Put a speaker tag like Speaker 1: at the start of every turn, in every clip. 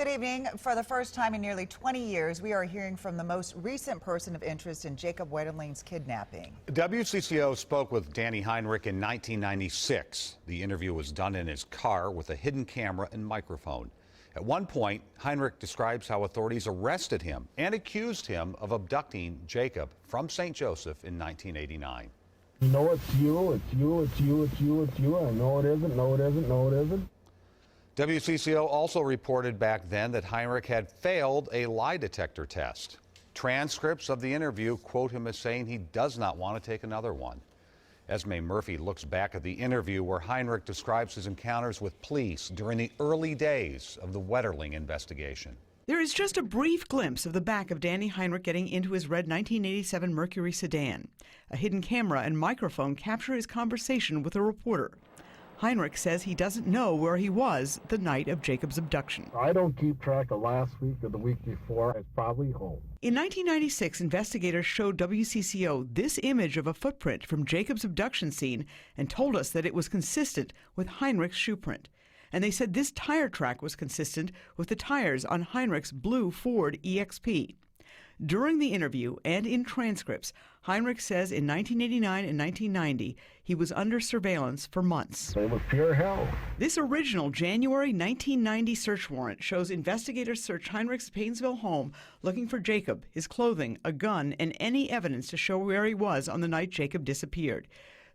Speaker 1: Good evening. For the first time in nearly 20 years, we are hearing from the most recent person of interest in Jacob Wetterling's kidnapping.
Speaker 2: WCCO spoke with Danny Heinrich in 1996. The interview was done in his car with a hidden camera and microphone. At one point, Heinrich describes how authorities arrested him and accused him of abducting Jacob from St. Joseph in 1989.
Speaker 3: You know it's you, it's you, it's you, it's you, it's you. I know it isn't, no it isn't, no it isn't.
Speaker 2: WCCO also reported back then that Heinrich had failed a lie detector test. Transcripts of the interview quote him as saying he does not want to take another one. Esme Murphy looks back at the interview where Heinrich describes his encounters with police during the early days of the Wetterling investigation.
Speaker 4: There is just a brief glimpse of the back of Danny Heinrich getting into his red 1987 Mercury sedan. A hidden camera and microphone capture his conversation with a reporter. Heinrich says he doesn't know where he was the night of Jacob's abduction.
Speaker 3: I don't keep track of last week or the week before. It's probably home.
Speaker 4: In 1996, investigators showed WCCO this image of a footprint from Jacob's abduction scene and told us that it was consistent with Heinrich's shoe print. And they said this tire track was consistent with the tires on Heinrich's blue Ford EXP. During the interview and in transcripts, Heinrich says in 1989 and 1990, he was under surveillance for months.
Speaker 3: It was pure hell.
Speaker 4: This original January 1990 search warrant shows investigators search Heinrich's Painesville home looking for Jacob, his clothing, a gun, and any evidence to show where he was on the night Jacob disappeared.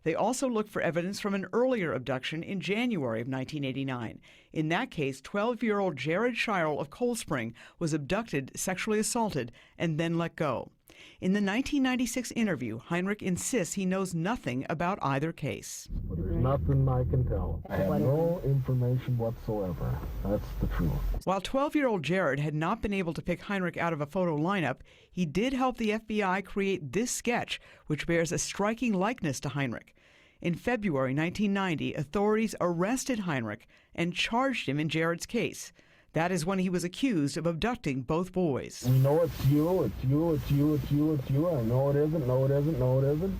Speaker 4: They also looked for evidence from an earlier abduction in January of 1989. In that case, 12-year-old Jared Shirel of Cold Spring was abducted, sexually assaulted, and then let go. In the 1996 interview, Heinrich insists he knows nothing about either case.
Speaker 3: But there's nothing I can tell. I have no information whatsoever. That's the truth.
Speaker 4: While 12-year-old Jared had not been able to pick Heinrich out of a photo lineup, he did help the FBI create this sketch, which bears a striking likeness to Heinrich. In February 1990, authorities arrested Heinrich and charged him in Jared's case. That is when he was accused of abducting both boys.
Speaker 3: We know it's you, it's you, it's you, it's you, it's you. I know it isn't, no it isn't, no it isn't.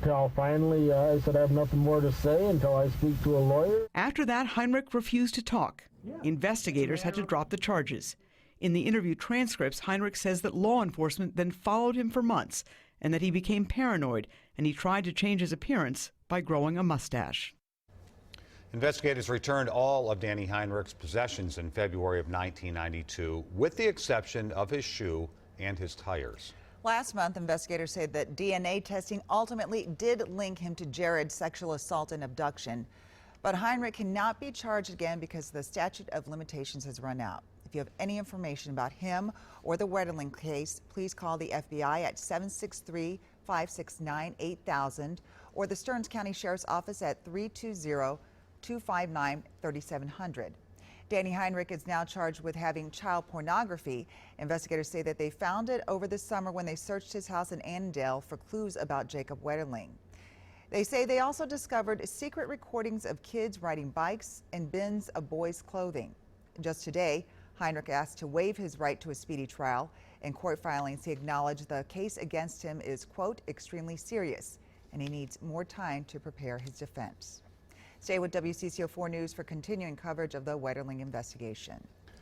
Speaker 3: Till finally I said I have nothing more to say until I speak to a lawyer.
Speaker 4: After that, Heinrich refused to talk. Investigators had to drop the charges. In the interview transcripts, Heinrich says that law enforcement then followed him for months and that he became paranoid and he tried to change his appearance by growing a mustache.
Speaker 2: Investigators returned all of Danny Heinrich's possessions in February of 1992, with the exception of his shoe and his tires.
Speaker 1: Last month, investigators say that DNA testing ultimately did link him to Jared's sexual assault and abduction. But Heinrich cannot be charged again because the statute of limitations has run out. If you have any information about him or the Wetterling case, please call the FBI at 763-569-8000 or the Stearns County Sheriff's Office at 320-259-3700. Danny Heinrich is now charged with having child pornography. Investigators say that they found it over the summer when they searched his house in Annandale for clues about Jacob Wetterling. They say they also discovered secret recordings of kids riding bikes and bins of boys' clothing. Just today, Heinrich asked to waive his right to a speedy trial. In court filings, he acknowledged the case against him is, quote, extremely serious, and he needs more time to prepare his defense. Stay with WCCO 4 News for continuing coverage of the Wetterling investigation.